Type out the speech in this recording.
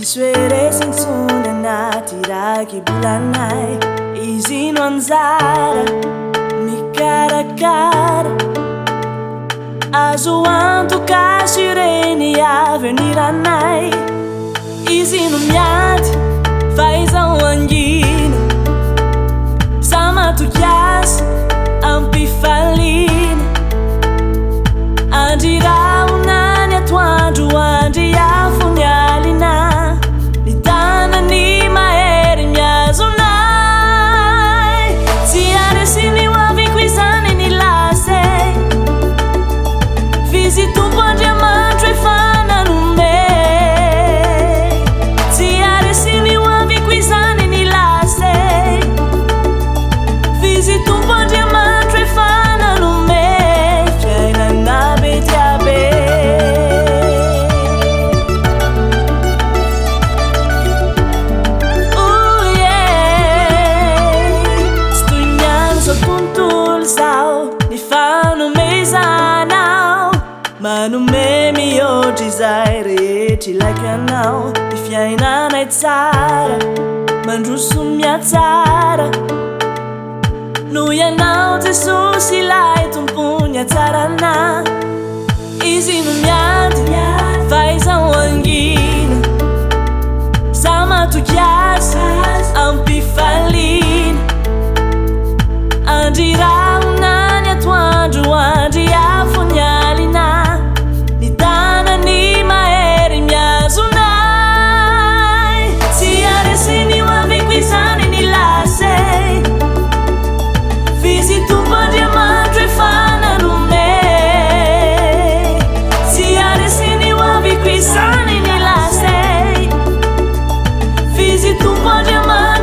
Isoeresiny tsony anaty raky bolanay. Izy no anjara mikarakara, azo antoka assureny aveniranay. Izy no miady fahaizao angina, sa matoky azy ampifaliana. Andry raona ny atoandro, andry afo ny alina, ny tanany mahery miazonay. Tsy aresiny ho aviko izany ny lasay, fizy tompo Andriamanitra efa nanome. Tsy aresiny ho aviko izany ny lasay, fizy tompo Andriamanitra efa nanome. Fiainana be dia be, oh yeah. Tsy toy ny andro zao tontolo zao, ny fanomezanao manome mihoatra izay rehetra ilaiko anao. Ny fiainanay tsara mandroso mihatsara, noho ianao Jesosy ilay tompony hatsarana. Izy no miady fahaizao angina, sa matoky azy ampifaliana. Andry raona ny atoandro, andry afo ny alina, ny tanany mahery miazonay. Tsy aresiny ho aviko izany ny lasay, fizy tompo Andriamanitra efa nanome. Tsy aresiny ho aviko izany ny lasay, fizy tompo Andriamanitra